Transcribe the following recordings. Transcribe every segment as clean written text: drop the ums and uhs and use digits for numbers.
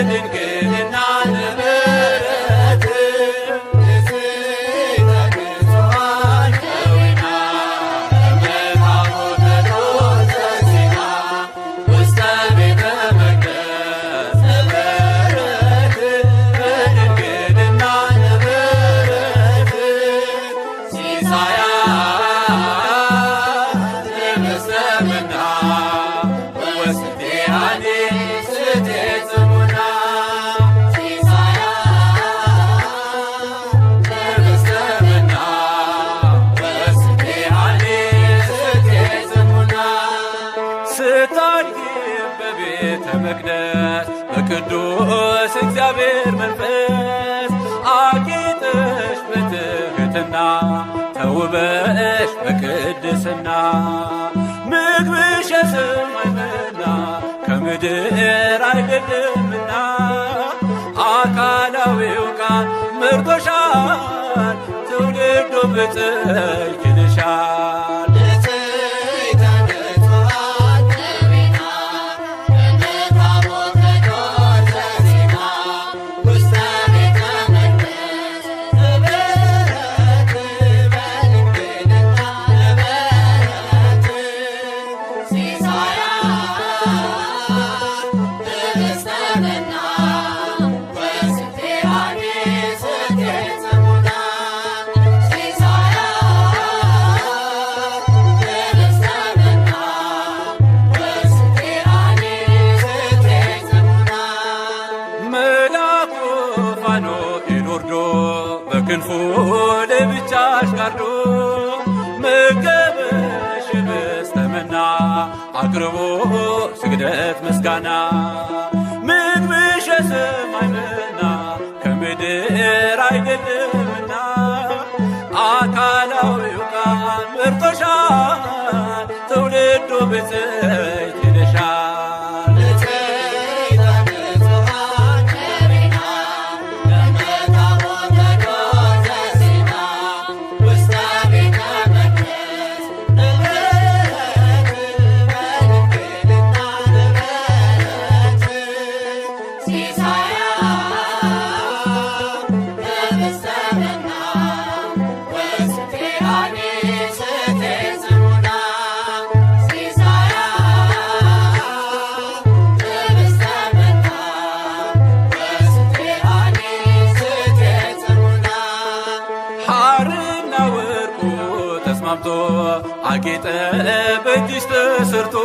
በድንግልና ንብረት ንጽሕተ ንጹሐን ከዊና በመታቦተ ኖር ዘሲና ውስተ ቤተ መቅደስ ነበረት በድንግልና ንብረት ሲሳያ ለመስለምና ወስቴያኔ ስትጽሙና ሲሳያ ለመስለምና ወስቴያኔ ስትጽሙና ስታድጊ በቤተ መቅደስ በቅዱስ እግዚአብሔር መንፈስ አጊጠሽ በትሕትና ተውበሽ በቅድስና ምግብሽ የሰማይ መና ከምድር አይደለምና አካላዊው ቃል መርጦሻል ትውልዱ ብፅዕት ይልሻል። ንጽሕተ ንጹሐን ከዊና በመታቦተ ኖር ዘሲና ውስተ ቤተ መቅደስ ነበረት በድንግልና ነበረት ሲሳያ ለመስለምና ወስቴያኔ ስትጽሙና ሲሳያ ለመስለምና ወስቴያኔ ስትጽሙና መልአኩ ፋኑኤል ወርዶ በክንፉ ለብቻሽ ጋርዶ መገበሽ በስተመና አቅርቦ ስግደት ምስጋና ምግብሽ የሰማይ መና ከምድር አይደለምና አካላዊው ቃል መርጦሻል ትውልዱ ብፅዕት ይልሻል። ንጽሕተ ንጹሐን ከዊና በመታቦተ ኖር ዘሲና ውስተ ቤተ መቅደስ ነበረት በድንግልና ነበረት ሲሳያ ለመስለምና ወስቴያኔ ስትጽሙና ሲሳያ ለመስለምና ወስቴያኔ ስትጽሙና ሐርና ወርቁ ተስማምቶ አጌጠ በእጅሽ ተሰርቶ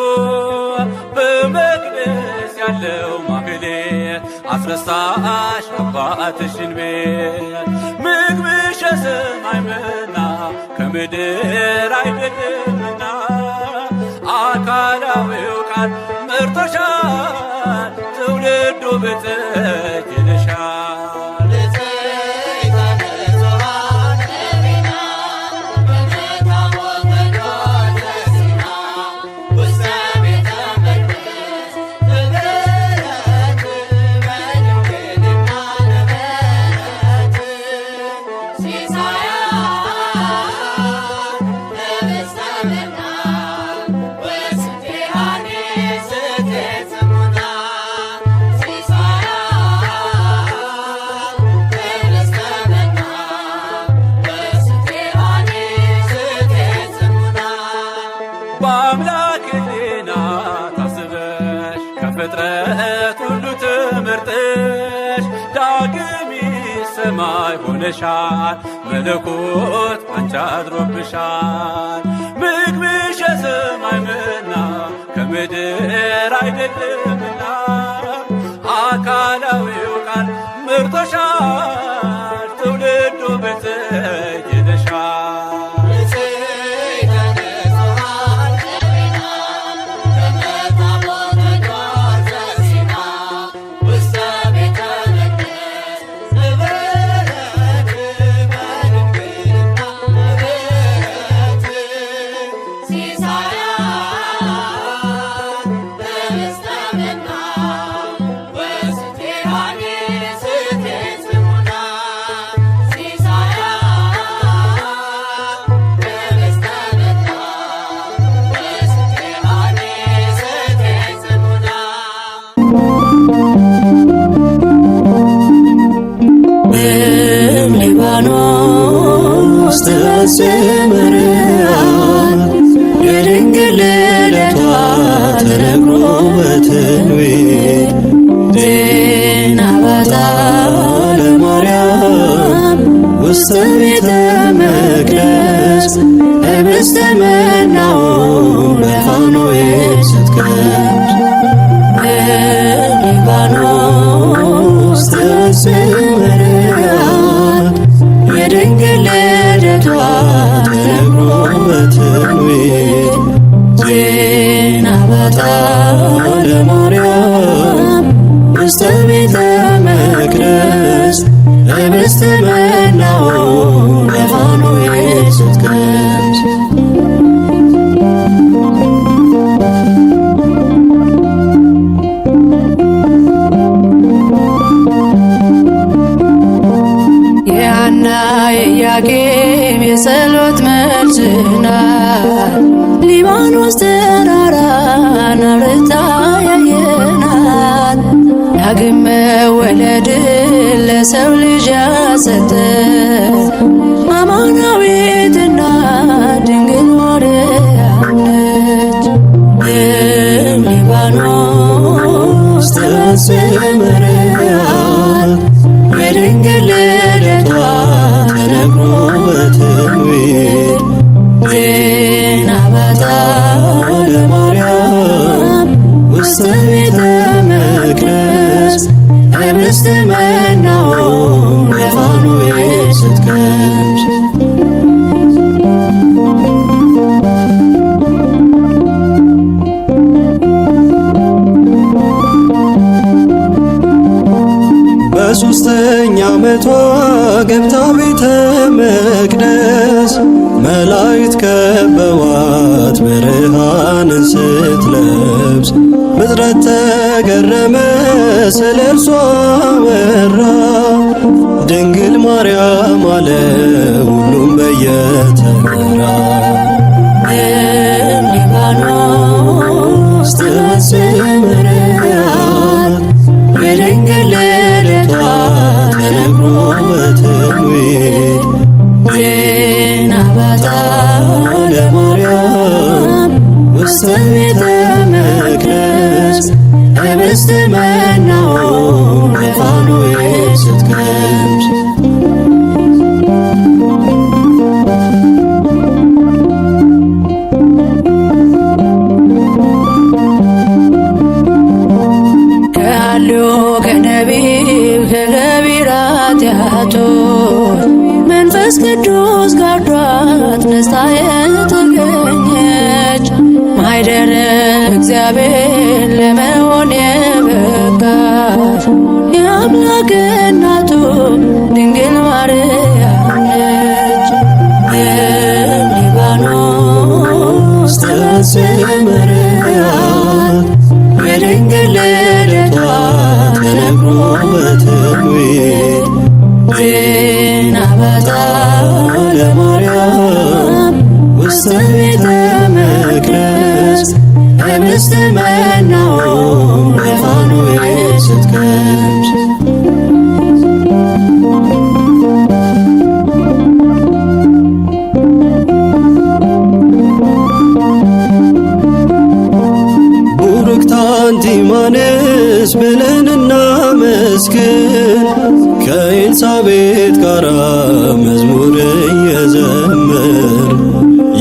በመቅደስ ያለው ማህሌት አስረሳሽ አባትሽን ቤት ምግብሽ የሰማይ መና ከምድር አይደለምና አካላዊው ቃል መርጦሻል ትውልዱ ብፅዕት ይልሻል። ንጽሕተ ንጹሐን ከዊና በመታቦተ ኖር ዘሲና ውስተ ቤተ መቅደስ ነበረት በድንግልና ነበረት ሲሳያ ለመስለምና ወስቴያኔ ስትጽሙና ሲሳያ ለመስለምና ወስቴያኔ ስትጽሙና በአምላክ ሕሊና ታስበሽ ከፍጥረት ሁሉ ተመርጠሽ ዳግሚት ሰማይ ሆነሻል መለኮት ባንቺ አድሮብሻል። ምግብሽ የሰማይ መና ከምድር አይደለምና አካላዊው ቃል መርጦሻል ትውልዱ ብፅዕት ይልሻል። ንጽሕተ ንጹሐን ከዊና በመታቦተ ኖር ዘሲና ውስተ ቤተ መቅደስ ነበረት በድንግልና ነበረት ሲሳያ ለመስለምና ወስቴያኔ ስትጽሙና ያስመርዓል የድንግል ልደቷ ተነግሮ በትንቢት ዜና ባታ ለማርያም ውስተ ቤተ መቅደስ ህብስተ መናው በፋኖስ ስትቀምስ ሊባኖስ ያስመርዓል የድንግል ልደቷ ተነግሮ በትንቢት ዜና ባታ ለማርያም ውስተ ቤተ መቅደስ ህብስተ መናው በፋኖስ ስትቀምስ የሐና የኢያቄም የጸሎት መልስ ናት። ሊባኖስ ተራራን አብርታ ያየናት ዳግም መወለድን ለሰው ልጅ ያሰጠ አማናዊትና ድንግል ማርያም ነች። ሊባኖስ ያስመርዓል የድንግል ልደቷ ተነግሮ በትንቢት ዜና ባታ ለማርያም ውስተ ቤተ መቅደስ ህብስተ መናው በፋኖስ ስትቀምስ በሦስተኛ ዓመቷ ገብታ ቤተ መቅደስ መላእክት ከበዋት ብርሃንን ስትለብስ ፍጥረት ተገረመ ስለ እርሷ አወራ ድንግል ማርያም አለ ሁሉም በየተራ ሊባኖስ ያስመርዓል የድንግል ልደቷ ተነግሮ በትንቢት ዜና ባታ ለማርያም ውስተ ቤተ መቅደስ ህብስተ መናው በፋኖስ ስትቀምስ ከነቢብ ከገቢራት ኃጢአቶች መንፈስ ቅዱስ ጋርዷት ነጽታ የተገኘች ማኅደረ እግዚአብሔር ለመሆን የበቃች የአምላክ እናቱ ድንግል ማርያም ነች። ሊባኖስ ያስመርዓል የድንግል ልደቷ ተነግሮ በትንቢት ዜና ባታ ለማርያም ውስተ ቤተ መቅደስ ህብስተ መናው በፋኖስ ስትቀምስ ቡርክት አንቲ እማንስ ብለን እናመስግን ከኤልሳቤጥ ጋራ መዝሙር እየዘመር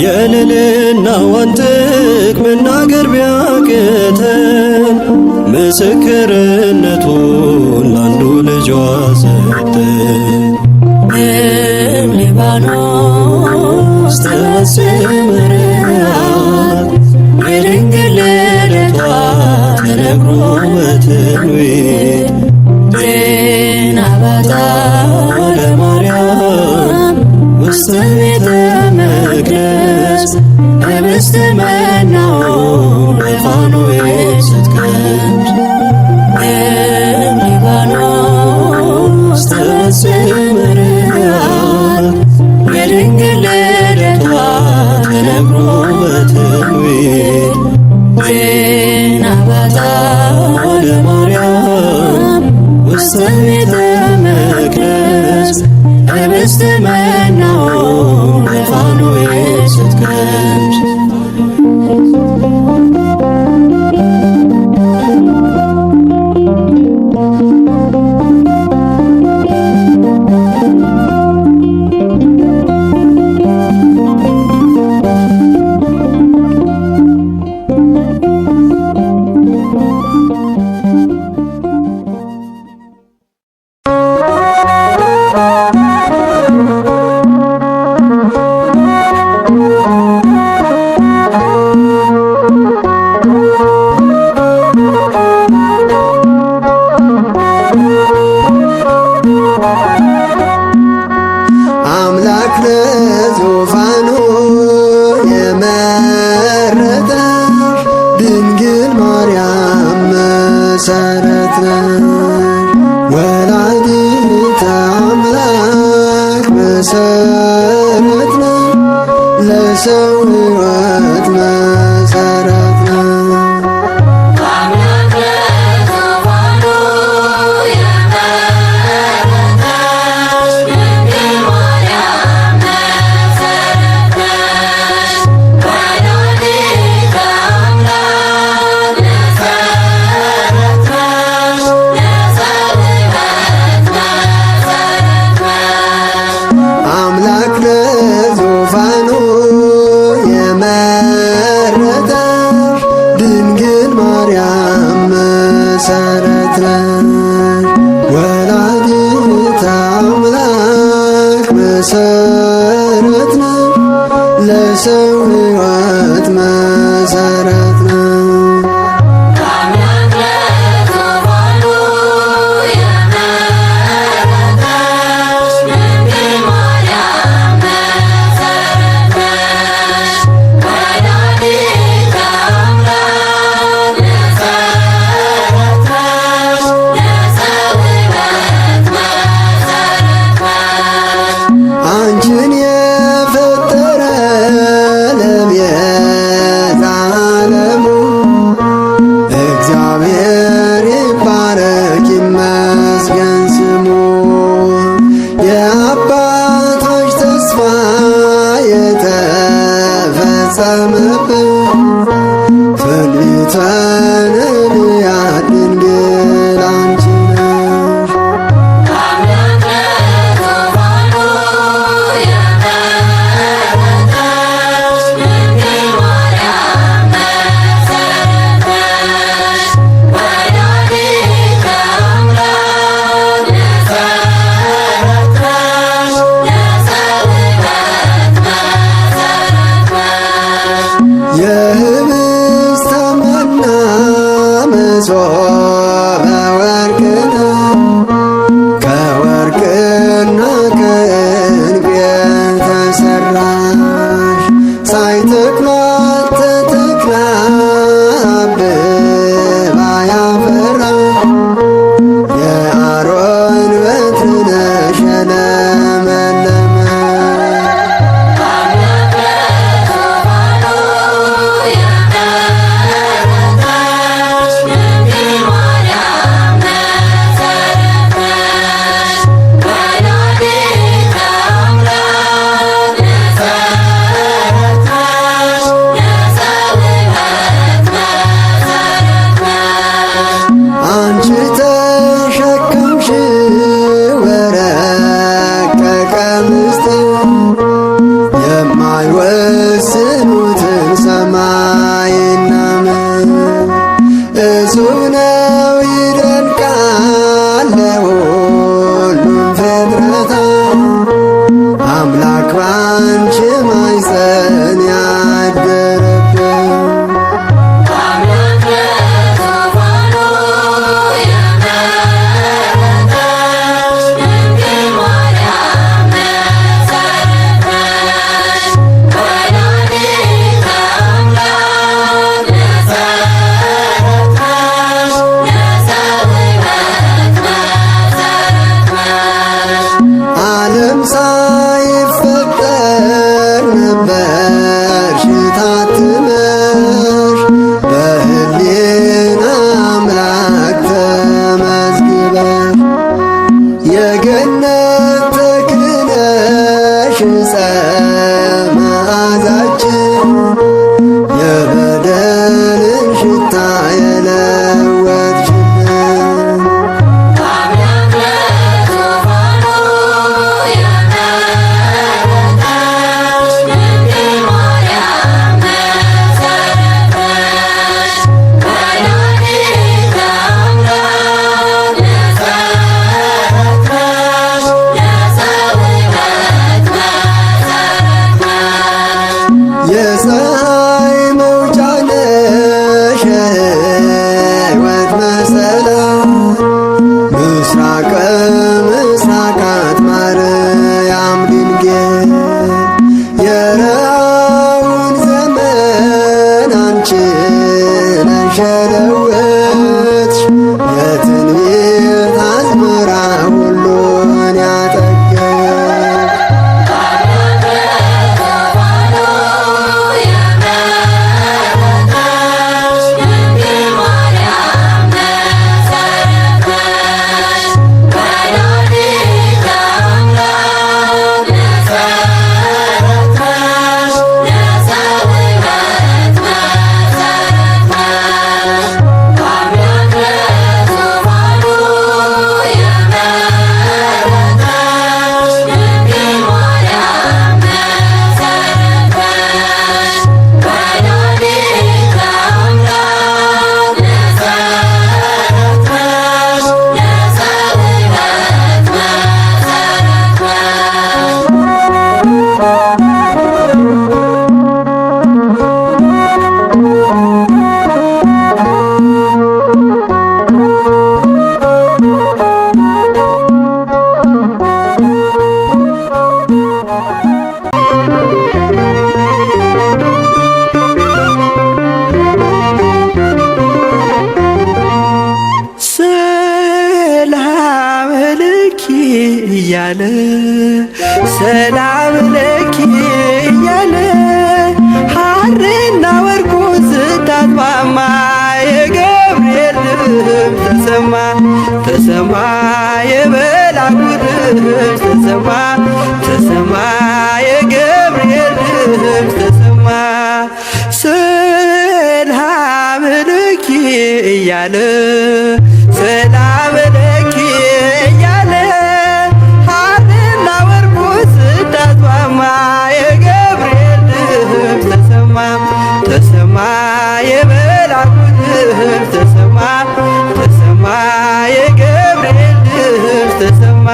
የልዕልናዋን ጥግ መናገር ቢያቅተን ምስክርነቱን ላንዱ ልጇ ሰጠን። ሊባኖስ ያስመርዓል የድንግል ልደቷ ተነግሮ በትንቢት ዜና ባታ ለማርያም ውስተ ቤተ መቅደስ ህብስተ መናው በፋኖስ ስትቀምስ ሊባኖስ ያስመርዓል የድንግል ልደቷ ተነግሮ በትንቢት ዜና ባታ ለማርያም ውስተ ቤተ መቅደስ ህብስተ መናውን በፋኑኤል ስትቀምስ ለዙፋኑ የመረጠሽ ድንግል ማርያም መሰረት ነሽ። ወላዲተ አምላክ መሰረት ነሽ። ለሰው ሕይወት መሰረት ነሽ። አምላክ ለዙፋኑ የመረጠሽ ምስራቀ ምስራቃት ማርያም ድንግል የረሃውን ዘመን አንቺ ነሽ የለወጥሽ የትንቢት አዝመራ ሁሉን ያጠገብሽ እያለ ሰላም ለኪ እያለ ሐርና ወርቁን ስታስማማ የገብርኤል ድምፅ ተሰማ ተሰማ የመላኩ ድምፅ ተሰማ ተሰማ የገብርኤል ድምፅ ተሰማ ሰላም ለኪ እያለ ሰላም ለኪ እያለ ሐርና ወርቁን ስታስማማ የገብርኤል ድምፅ ተሰማ ተሰማ የመላኩ ድምፅ ተሰማ ተሰማ የገብርኤል ድምፅ ተሰማ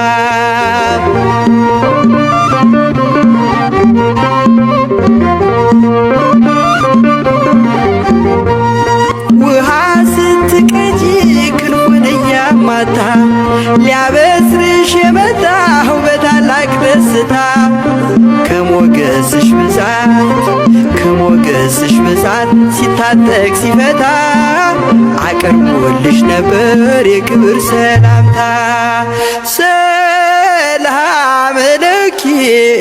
ውሃ ስትቀጂ ክንፉን እያማታ ሊያበስርሽ የመጣው በታላቅ ደስታ ከሞገስሽ ብዛት ሲታጠቅ ሲፈታ አቅርቦልሽ ነበር የክብር ሰላምታ ሰላም ለኪ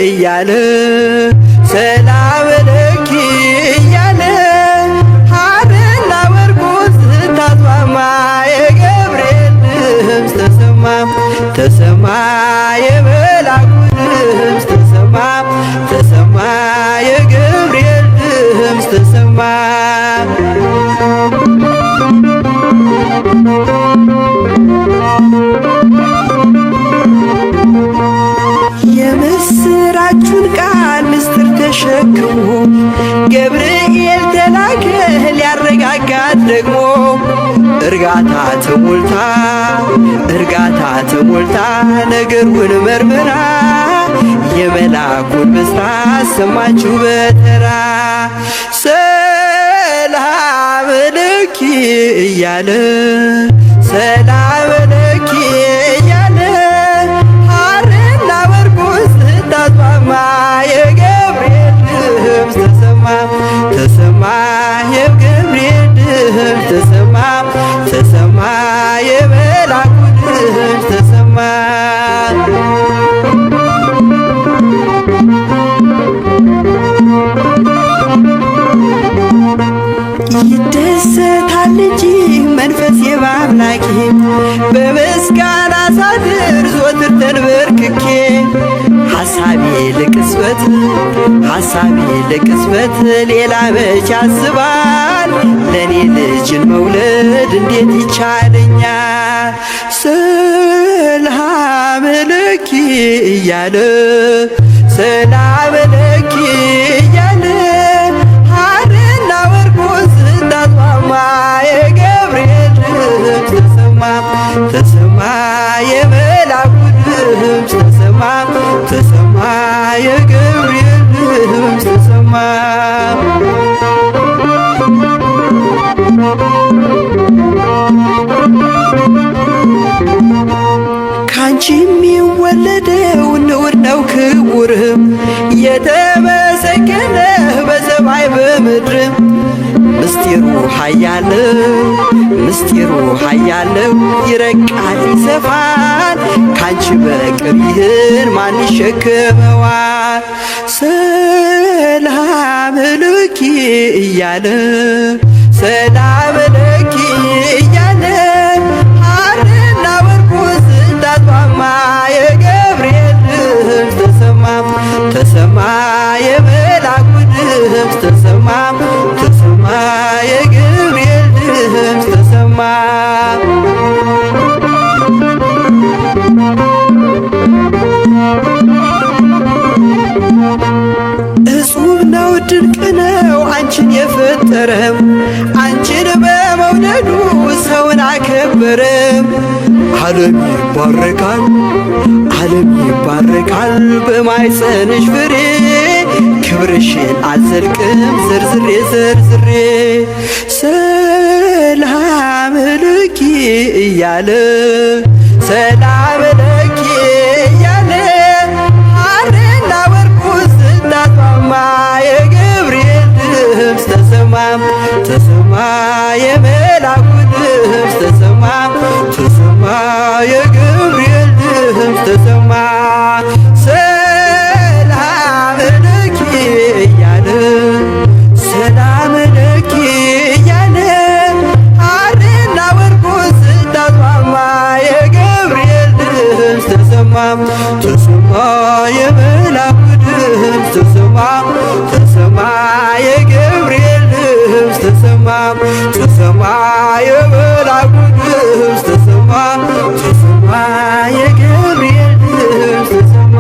እያለ ሰላም ለኪ እያለ ሐርና ወርቁን ስታስማማ የገብርኤል ድምፅ ተሰማ ተሰማ የመላኩ ድምፅ ተሰማ ተሰማ የገብርኤል ድምፅ ተሰማ የምስራቹን ቃል ምስጢር ተሸክሞ ገብርኤል ተላከ ሊያረጋጋት ደግሞ እርጋታ ተሞልታ ነገሩን መርምራ የመላኩን ብስራት ሰማችሁ በተራ ሰላም ለኪ እያለ ሰላም ለኪ እያለ ሐርና ወርቁን ስታስማማ የገብርኤል ድምፅ ተሰማ ተሰማ የገብርኤል ድምፅ ተሰማ ተሰማ የመላኩ ድምፅ ተሰማ ይደሰታል እንጂ መንፈስ የባምላኬ በምስጋና ሳድር ዞትር ተንበርክኬ ሐሳቤ ለቅጽበት ሌላ መች ያስባል ለኔ ልጅን መውለድ እንዴት ይቻለኛል ሰላም ለኪ እያለ ሰላም ለኪ እያለ ሐርና ወርቁን ስታስማማ የገብርኤል ድምፅ ተሰማ ተሰማ የመላኩ ድምፅ ተሰማ ተሰማ የገብርኤል ድምፅ ተሰማ ክቡርም የተመሰገነ በሰማይ በምድርም ምስጢሩ ኃያለው ምስጢሩ ኃያለው ይረቃል ይሰፋል ካንቺ በቀር ይህን ማን ይሸከመዋል? ሰላም ለኪ እያለ ሰላም ለኪ እያለ ሐርና ወርቁን ስታስማማ የገብርኤል ድምፅ ተሰማ ተሰማ የመላኩ ድምፅ ተሰማ ተሰማ የገብርኤል ድምፅ ተሰማ። እጹብ ነው ድንቅ ነው አንቺን የፈጠረም አንቺን በመውደዱ ሰውን አከበረም። ዓለም ይባረካል ዓለም ይባረካል በማኅፀንሽ ፍሬ ክብርሽን አልዘልቅም ዘርዝሬ ዘርዝሬ። ሰላም ለኪ እያለ ሰላም ለኪ እያለ ሐርና ወርቁን ስታስማማ የገብርኤል ድምፅ ተሰማ ተሰማ የመላኩ ድምፅ ተሰማ ተሰማ የገብርኤል ድምፅ ተሰማ። ሰላም ለኪ እያለ ሰላም ለኪ እያለ ሐርና ወርቁን ስታስማማ የገብርኤል ድምፅ ተሰማ ተሰማ የመላኩ ድምፅ ተሰማ ተሰማ የገብርኤል ድምፅ ተሰማ ተሰማ የመላኩ ድምፅ ተሰማ ተሰማ የገብርኤል ድምፅ ተሰማ።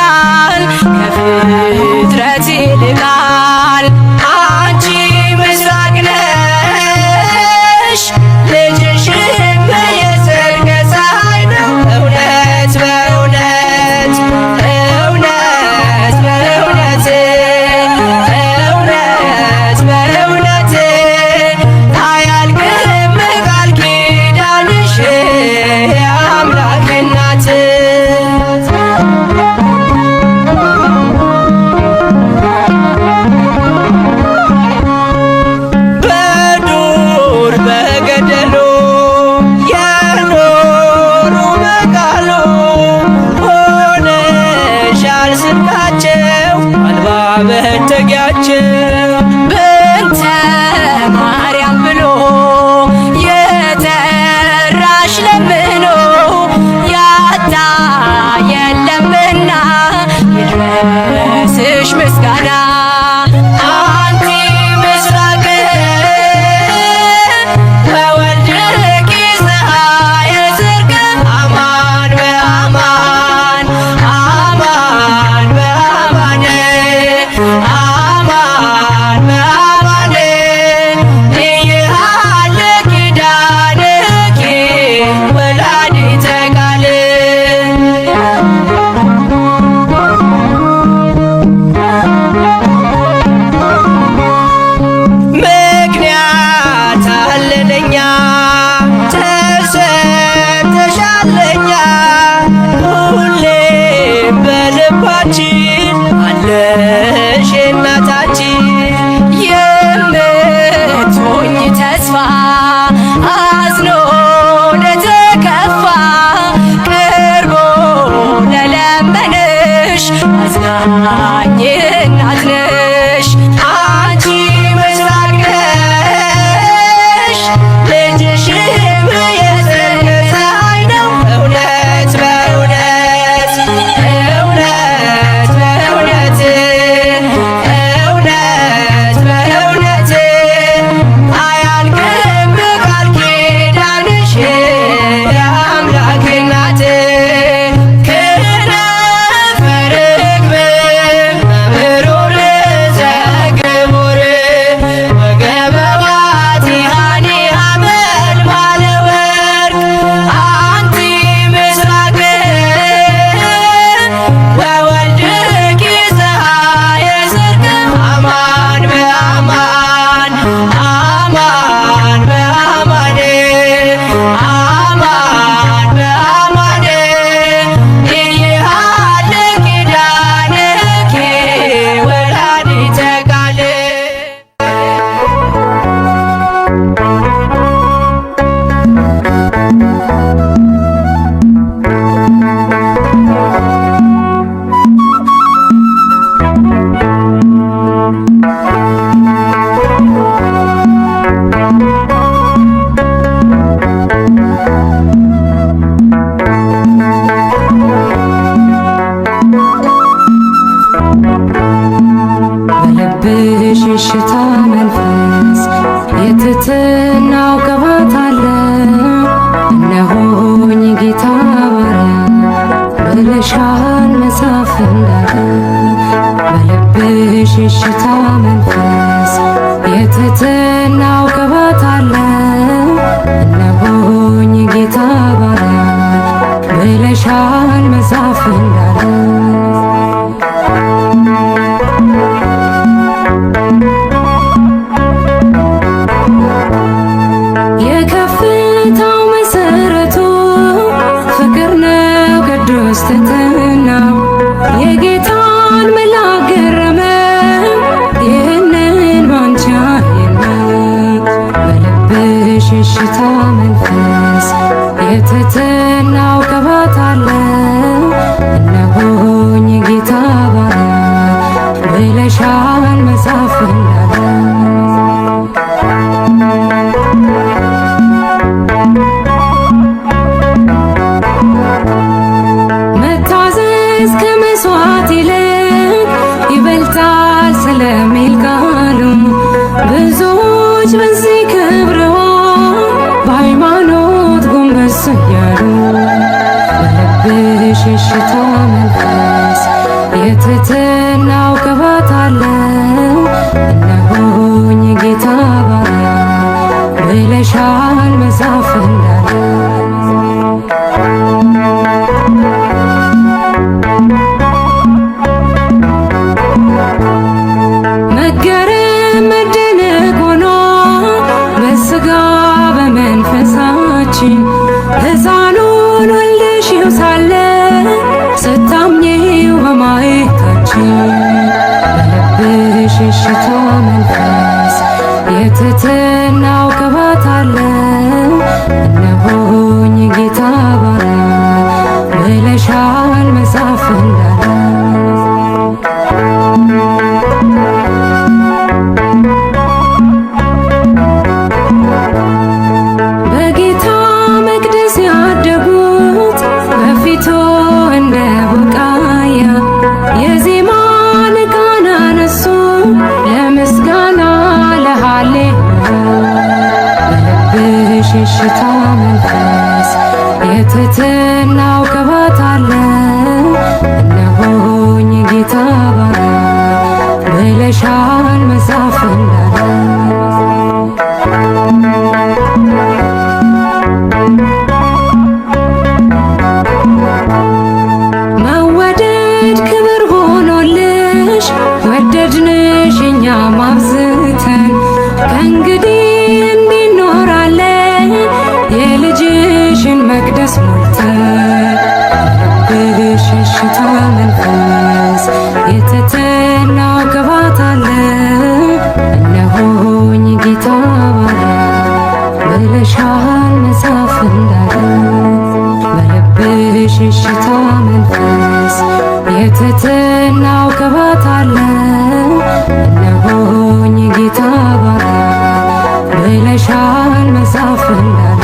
ይበልጣል ከፍጥረት ይልቃል። አንቺ ምስራቅ ነሽ ልጅሽም የጽድቅ ፀሐይ ነው። እውነት በእውነት እውነት በእውነት እውነት በእውነት አያልቅም ቃል ኪዳንሽ የአምላክ እናት። በዱር በገደሉ የኖሩ በቃሉ ሆነሻል ስንቃቸው አልባ መጠጊያቸው። በእንተ ማርያም ብሎ የጠራሽ ለምኖ ያጣ የለምና ይድረስሽ ምስጋና። አንቲ ምስራቅ በወልድኪ ፀሐየ ጽድቅ አማን በአማን አማን በአማን አማን በአማን ይሃለ ኪዳንኪ ወላዲተ ቃል። ምክንያት አለለኛ ተሰጥተሻለኛ ሁሌም በልባችን አለሽ እናታችን። የምትሆኝ ተስፋ አዝኖ ለተከፋ ቀርቦ ለለመንሽ አዝናኝ እናት ነሽ። አንቺ ምስራቅ ነሽ ልጅሽም የጽድቅ ፀሐይ ነው። እውነት በእውነት እውነት በእውነት እውነት በእውነት አያልቅም ቃል ኪዳንሽ የአምላክ እናት። ክነፈ ርግብ በምሩር ዘግቡር ወገበ ዋቲሃኒ ሐመልማለ ወርቅ። አንቲ ምስራቅ ወወልድኪ ፀሐየ ጽድቅ አማን በአማን አማን በአማን አማን በአማን ይሃለ ኪዳንኪ ወላዲተ ቃል። በልብሽ የሽታ መንፈስ የትትናው ቅባት አለ። እነሆኝ ጌታ ባሪያ ብለሻል መጽሐፍ እንዳለ። በልብሽ የሽታ መንፈስ የትትናው ቅባት አለ። እነሆኝ ጌታ ባሪያ ብለሻል መጽሐፍ እንዳለ። የከፍታው መሰረቱ ፍቅር ነው ቅዱስ ትሕትናው። የጌታን መልአክ ገረመው ይህንን ባንቺ አየነው። በልብሽ የሽታ መንፈስ የትሕትናው ቅባት አለ። የትህትናው ቅባት አለው። እነሆኝ ጌታ ባሪያ ብለሻል መጽሐፍ እንዳለ መገረም መደነቅ ሆኖ በሥጋ በመንፈሳችን ሕፃኑን ወልደሽው ሳለ ስታምኚው በማየታችን በልብሽ እሽታ መንፈስ የትህትናው ቅባት አለው። እነሆኝ ጌታ ባሪያ ብለሻል መጽሐፍ እንዳለ በጌታ መቅደስ ያደጉት በፊቱ እንደ ቡቃያ የዜማን ቃና ነሱ ለምስጋና ለሃሌሉያ በልብሽ እሽታ መንፈስ የትህትናው ቅባት አለው። እነሆኝ ጌታ ባሪያ ብለሻል መጽሐፍ እንዳለ መወደድ ክብር ሆኖልሽ ወደድንሽ እኛም አብዝተን ከእንግዲህ እንዲኖራለን የልጅሽን መቅደስ ሞልተን በልብሽ እሽታ መንፈስ የትህትናው ቅባት አለው። እነሆኝ ጌታ ባሪያ ብለሻል መጽሐፍ እንዳለ በልብሽ እሽታ መንፈስ የትህትናው ቅባት አለው። እነሆኝ ጌታ ባሪያ ብለሻል መጽሐፍ እንዳለ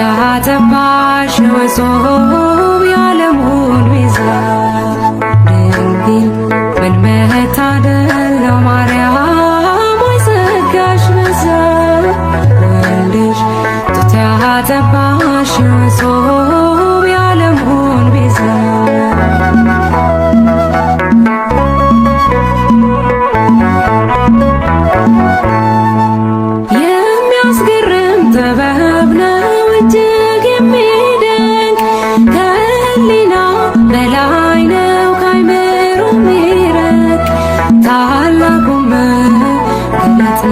ያጠባሽ ወሶብ የዓለሙን ቤዛ ድንግል ምን መታደል ነው ማርያም ወይ ጸጋሽ በዛ ወልድሽ ጡት ያጠባሽ ወሶብ የዓለሙን ቤዛ የሚያስገርም ጥበብ ነው እጅግ የሚደንቅ ከህሊና በላይ ነው ካይምሮ ሚረቅ ታላቁ መገለጥ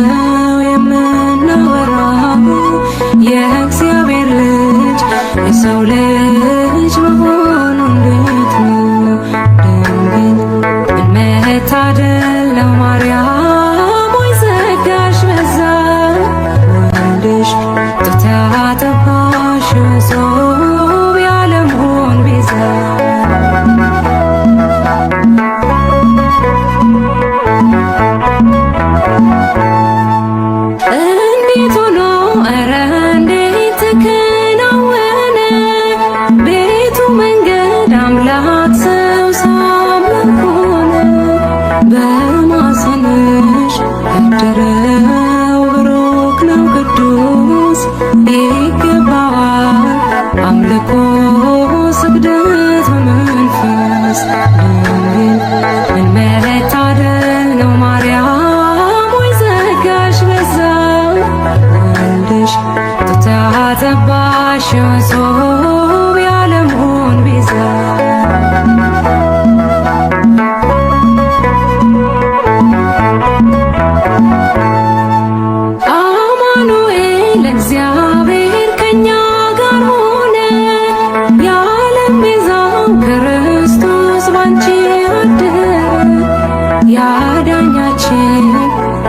ነው የምናወራው የእግዚአብሔር ልጅ የሰው ልጅ መሆኑ እንዴት ነው ድንግል ምን መታደል ነው ማርያም ወይ ጸጋሽ በዛ ወልድሽ ጡት ያጠባሽ ወሶብ የዓለሙን ቤዛ እንዴት ሆኖ ኧረ እንዴት ተከናወነ ቤቱ መንገድ አምላክ ሰው ሳምላክ ሆነ በማኅፀንሽ ያደረው ብሩክ ነው ቅዱስ ይገባዋል አምልኮ ስግደት በመንፈስ ድንግል ምን መታደል ነው ማርያም ወይ ጸጋሽ በዛ ወልድሽ ጡት ያጠባሽ ወሶብ የዓለሙን ቤዛ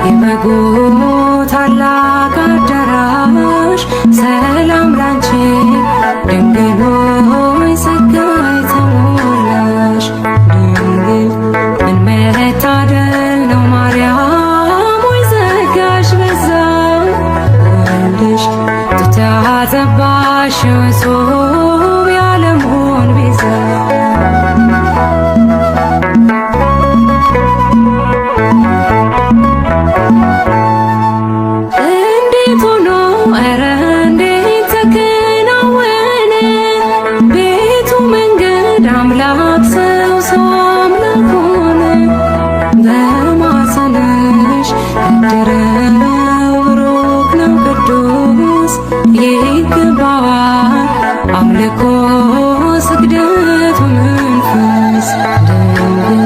የበጉ ታላቅ አዳራሽ ሰላም ላንቺ ድንግል ሆይ ጸጋይ ተሞላሽ ድንግል ምን መታደል ነው ማርያም ሆይ ጸጋሽ በዛ ወልድሽ ጡት ያጠባሽ እጹብ የዓለሙን ቤዛ እንዴት ሆኖ ኧረ እንዴት ተከናወነ ቤቱ መንገድ አምላክ ሰው ሰው አምላክ ሆነ በማኅፀንሽ ያደረው ብሩክ ነው ቅዱስ ይገባዋል አምልኮ ስግደት መንፈስ ድንግል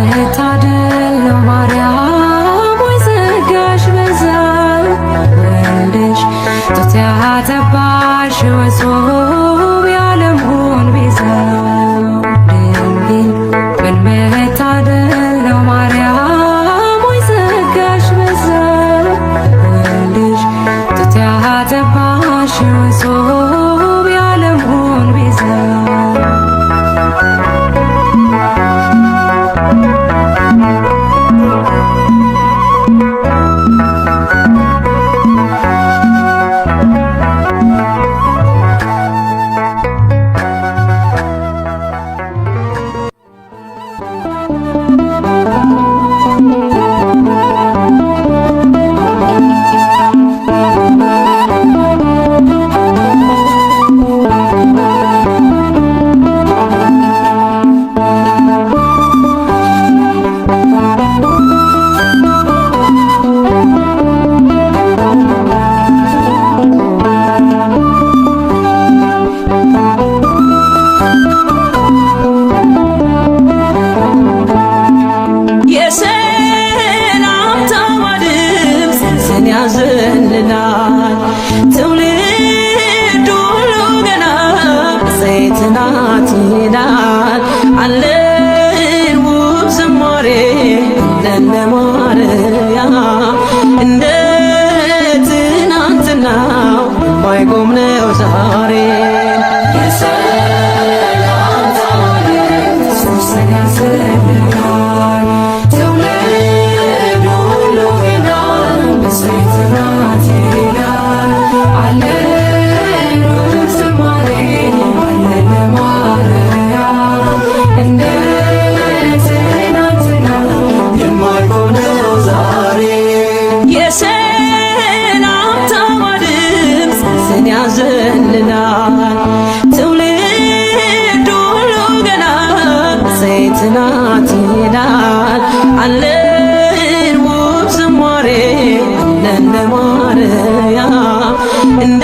መታደል ነው ማርያም ሆይ ጸጋሽ በዛ ወልድሽ ጡት ያጠባሽ እጹብ የዓለሙን ቤዛ ድንግል ምን መታደል ነው ማርያም ሆይ ጸጋሽ በዛ ወልድሽ ጡት ያጠባሽ እጹብ የዓለሙን ቤዛ ያዘንላል ትውልድ ሁሉ ገና ዘይት ናት ይላል አለን ውብ ዝማሬ ለማርያም እንደ ትናንትናው የማይቆም ነው ዛሬ ያዘንላል ትውልድ ሁሉ ገና ዘይት ናት ይላል አለን ውብ ዝማሬ ለማርያም እንደ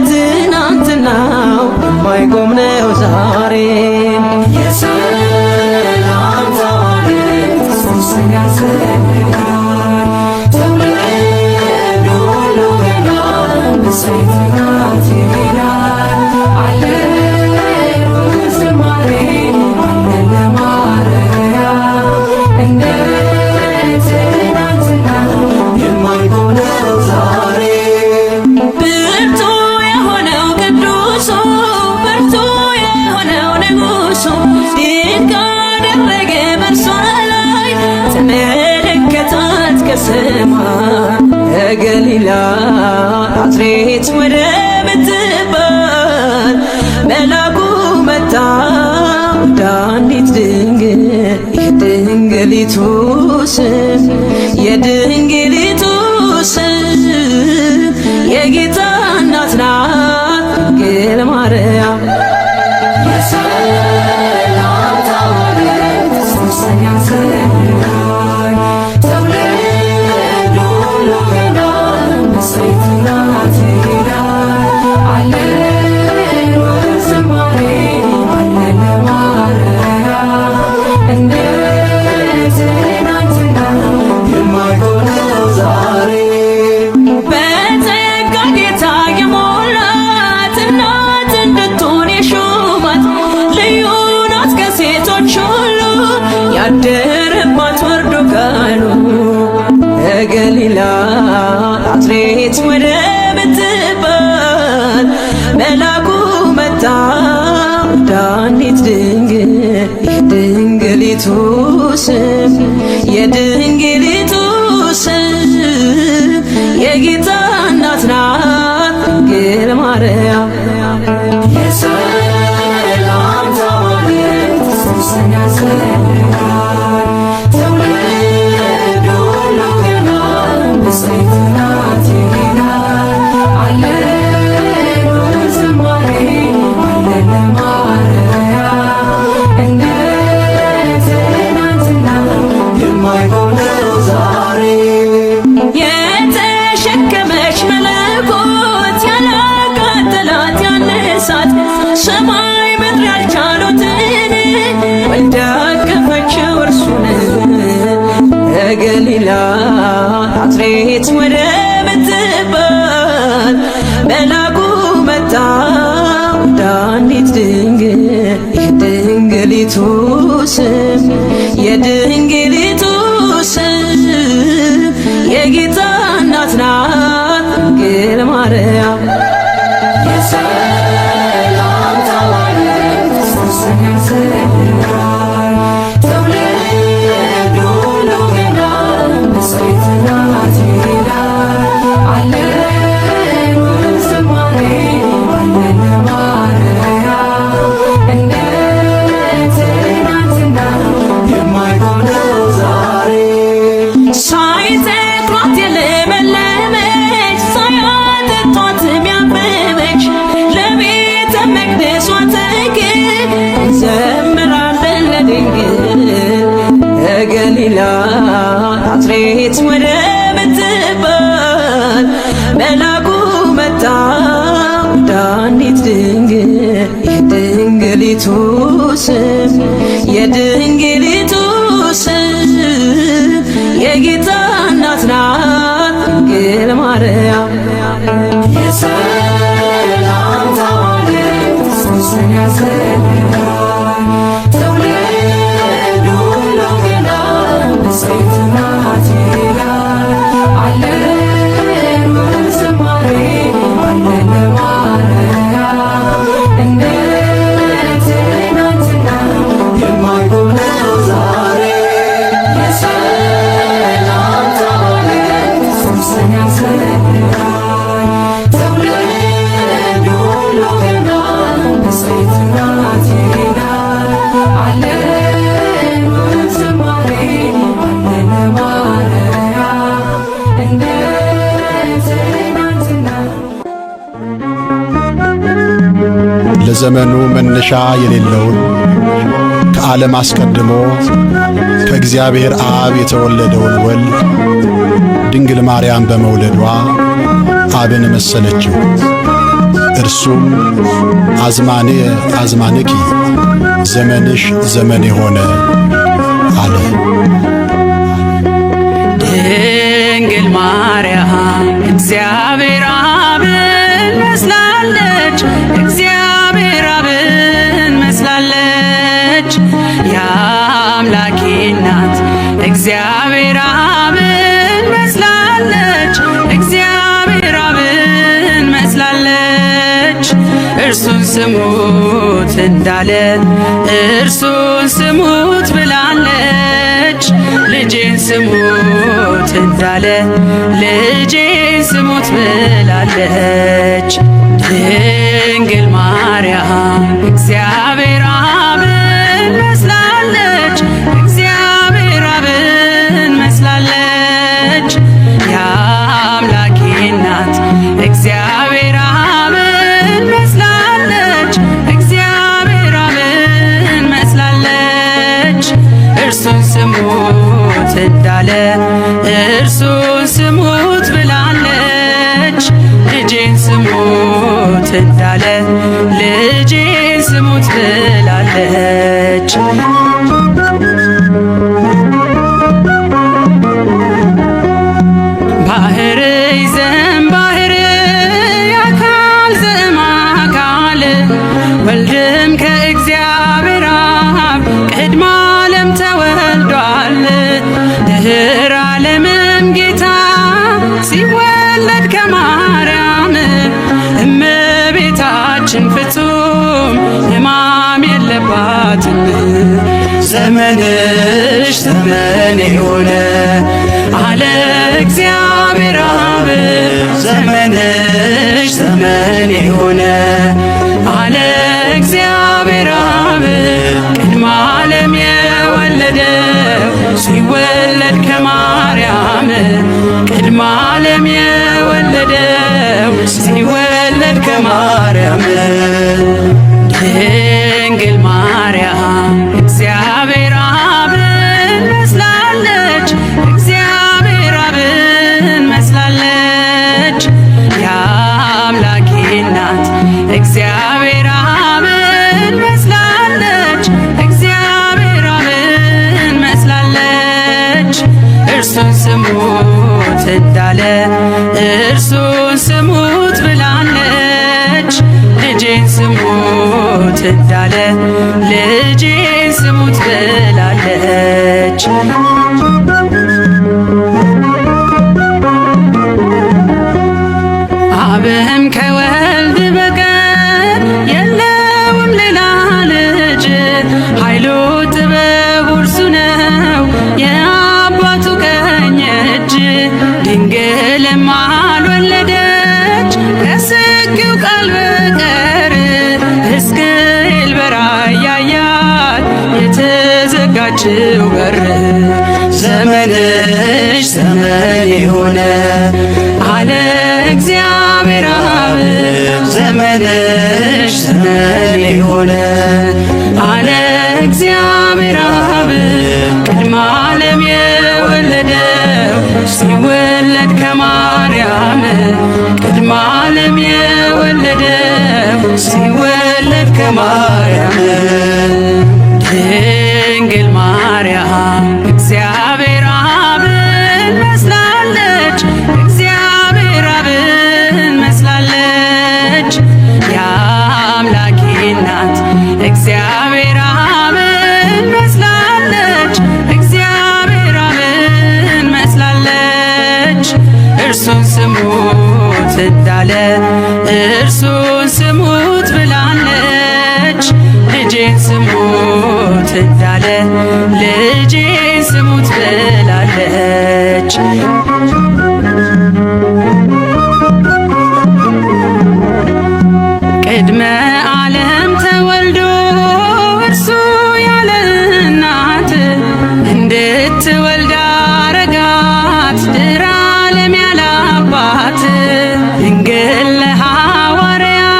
ትናንትናው የማይቆም ነው ዛሬ ገሊላ ናዝሬት ወደ ምትባል መላኩ መጣ ወደ አንዲት ድንግል የድንግሊቱ ስም የድንግሊቱ ስም የጌታ እናት ናት ድንግል ማርያም ያደረባት ወርዶ ካሉ ከገሊላ ናዝሬት ወደ ምትባል መልአኩ መጣ ወደ አንዲት ድንግል የድንግሊቱ ስም የድንግሊቱ ስም የጌታ እናት ናት ድንግል ማርያም። የሰላምታ መልእክት ጽንስን ያስፈልጋል ትውልድ ሁሉ ገና ብፅዕት ናት ይላል። አለን ዝማሬ አለን ለማርያም እንደ ትናንትና የማይቆም ነው ዛሬ። የተሸከመች መለኮት ያላቃጠላት ያነሳት ሰማይ ምድር ያልቻሉትን ወልዳ አቀፈችው እርሱን ከገሊላ ናዝሬት ወደ ምትባል መልአኩ መጣ ወደ አንዲት ድንግል የድንግሊቱ ስም የድንግሊቱ ስም የጌታ እናት ናት ድንግል ማርያም። የሰላምታ መልእክት ጽንስን ያስፈልጋል ትውልድ ሁሉ ገና ብፅዕት ናት ይላል። አለን ዝማሬ አለን ለማርያም እንደ ትናንትና የማይቆም ነው ዛሬ። ሳይተክሏት የለመለመች ሳያጠጧት ያበበች ለቤተ መቅደሷ ተክል እንዘምራለን ለድንግል ከገሊላ ናዝሬት ወደ ምትባል መልአኩ መጣ ወደ አንዲት ድንግል የድንግሊቱ ስም የድንግሊቱ ስም የጌታ እናት ናት ድንግል ማርያም። የሰላምታ መልእክት ጽንስን ያስፈልጋል ትውልድ ሁሉ ገና ብፅዕት ናት ይላል። አለን ዝማሬ አለን ለማርያም እንደ ትናንትና የማይቆም ነው ዛሬ። የሰላምታ መልእክት ጽንስን ያስፈልጋል ትውልድ ሁሉ ገና ብፅዕት ናት ይላል። አለን ዝማሬ አለን ለማርያም እንደ ትናንትና ለዘመኑ መነሻ የሌለውን ከዓለም አስቀድሞ ከእግዚአብሔር አብ የተወለደውን ወልድ ድንግል ማርያም በመውለዷ አብን መሰለችው። እርሱም አዝማኔ አዝማንኪ ዘመንሽ ዘመኔ ሆነ አለ። ድንግል ማርያም እግዚአብሔር አብን መስላለች እግዚአብሔር አብን መስላለች። የአምላኬ እናት እግዚአብሔር አብን መስላለች እግዚአብሔር አብን መስላለች። እርሱን ስሙት እንዳለ እርሱን ስሙት ብላለች። ልጄን ስሙት እንዳለ ልጄን ስሙት ብላለች። ድንግል ማርያም እግዚአብሔር አብን መስላለች እግዚአብሔር አብን መስላለች። የአምላኬ እናት እግዚአብሔር አብን መስላለች እግዚአብሔር አብን መስላለች። እርሱን ስሙት እንዳለ እርሱን ስሙት ብላለች። ልጄን ስሙት እንዳለ ልጄን ስሙት ብላለች። ባህር ይዘን ባህር አካል ዘእምአካል ወልድም ከእግዚአብሔር አብ ቅድመ ዓለም ተወልዷል። ድኅረ ዓለምም ጌታ ዘመንሽ ዘመን የሆነ አለ እግዚአብሔር አብ ዘመንሽ ዘመን የሆነ አለ እግዚአብሔር አብ ቅድመ ዓለም የወለደው ሲወለድ ከማርያም ቅድመ ዓለም የወለደው ሲወለድ ከማርያም ድንግል ማርያም እግዚአብሔር አብን መስላለች እግዚአብሔር አብን መስላለች የአምላኬ እናት እግዚአብሔር አብን መስላለች እግዚአብሔር አብን መስላለች እርሱን ስሙት እንዳለ እርሱን ስሙት ብላለች ልጄን ስሙት እንዳለ ልጄን ስሙት ብላለች አብም ከወልድ በቀር የለውም ሌላ ልጅ ኃይሉ ጥበቡ እርሱ ነው የአባቱ ቀኝ እጅ ድንግልም አልወለደች ከስጊው ቃል በቀር ሕዝቅኤል በራእይ ያያት የተዘጋችው በር ዘመንሽ ዘመን የሆነ አለ እግዚአብሔር አብ ዘመንሽ ዘመን የሆነ አለ እግዚአብሔር አብ ቅድመ ዓለም የወለደው ሲወለድ ከማርያም ቅድመ ዓለም የወለደው ሲወለድ ከማርያም ድንግል ማርያም እግዚአብሔር አብን መስላለች እግዚአብሔር አብን መስላለች የአምላኬ እናት እግዚአብሔር አብን መስላለች እግዚአብሔር አብን መስላለች እርሱን ስሙት እንዳለ እርሱን ስሙት ብላለች ልጄን ስሙት እንዳለ ልጄን ስሙት ብላለች ቅድመ ዓለም ተወልዶ እርሱ ያለ እናት እንድትወልድ አረጋት ድኅረ ዓለም ያለ አባት ድንግል ለሐዋርያት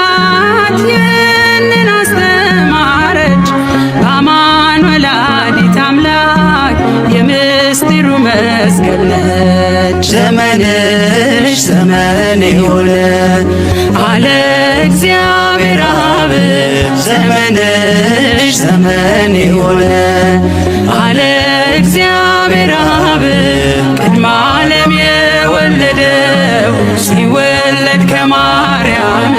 ይህንን አስተማረች በአማን ወላዲተ አምላክ የምስጢሩ መስቀል ነች ዘመንሽ ዘመን የሆነ አለ እግዚአብሔር አብ ዘመንሽ ዘመን የሆነ አለ እግዚአብሔር አብ ቅድመ ዓለም የወለደው ሲወለድ ከማርያም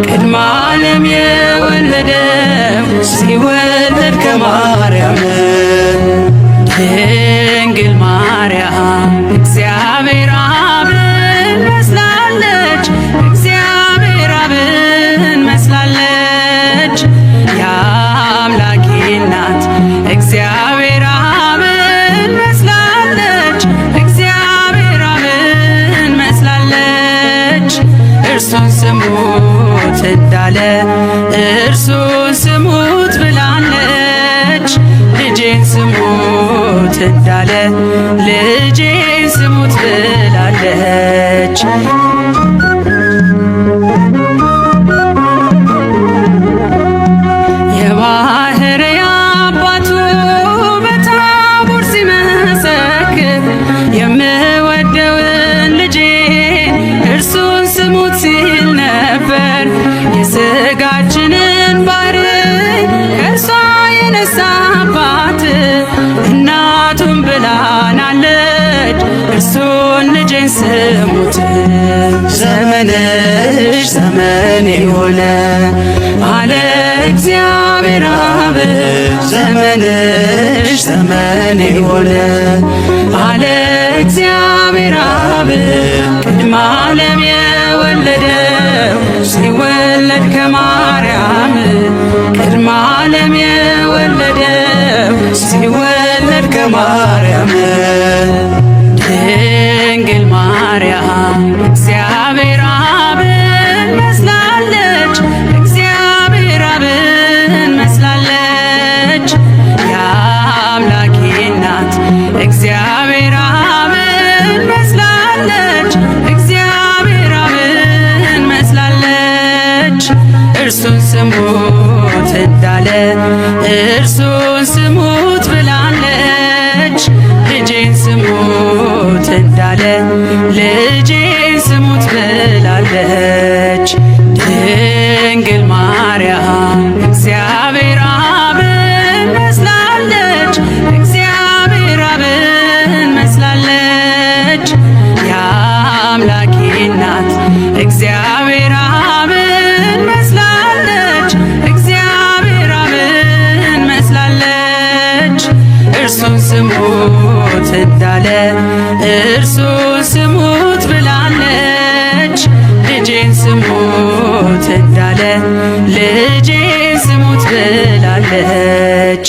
ቅድመ ዓለም የወለደው ሲወለድ ከማርያም ድንግል ማርያም እግዚአብሔር አብን መስላለች እግዚአብሔር አብን መስላለች የአምላኬ እናት እግዚአብሔር አብን መስላለች እግዚአብሔር አብን መስላለች እርሱን ስሙት እንዳለ እርሱን ስሙት ብላለች ልጄን ስሙት እንዳለ ልጄን ስሙት ብላለች የባሕርይ አባቱ በታቦር ሲመሰክር የምወደውን ልጄን እርሱን ስሙት ሲል ነበር የሥጋችንን ባሕርይ ከእርሷ የነሳባት እናቱን ብላናለች እርሱን ልጄን ስሙት ዘመንሽ ዘመን የሆነ አለ እግዚአብሔር አብ ዘመንሽ ዘመን የሆነ አለ እግዚአብሔር አብ ቅድመ ዓለም የወለደው ሲወለድ ከማርያም ቅድመ ዓለም የወለደው ሲወለድ ከማርያም ድንግል ማርያም እግዚአብሔር አብን መስላለች፣ እግዚአብሔር አብን መስላለች። የአምላኬ እናት እግዚአብሔር አብን መስላለች፣ እግዚአብሔር አብን መስላለች። እርሱን ስሙት እንዳለ እርሱን ስሙት ብላለች። ልጄን ስሙት እንዳለ ልጄን ስሙት ብላለች። ድንግል ማርያም እግዚአብሔር አብን መስላለች፣ እግዚአብሔር አብን መስላለች። የአምላኬ እናት እግዚአብሔር አብን መስላለች፣ እግዚአብሔር አብን መስላለች። እርሱን ስሙት እንዳለ እርሱን ስሙት ብላለች። ልጄን ስሙት እንዳለ ልጄን ስሙት ብላለች።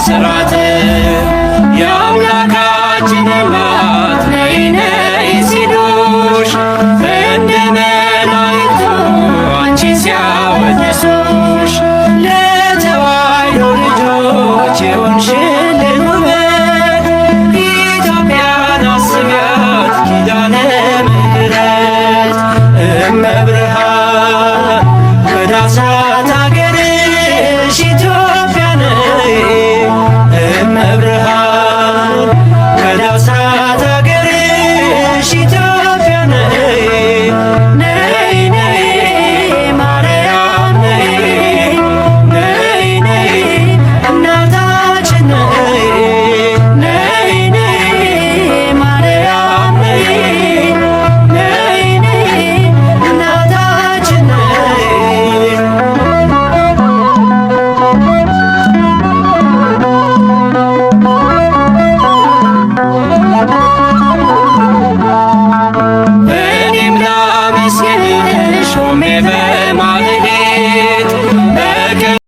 ስራትሽ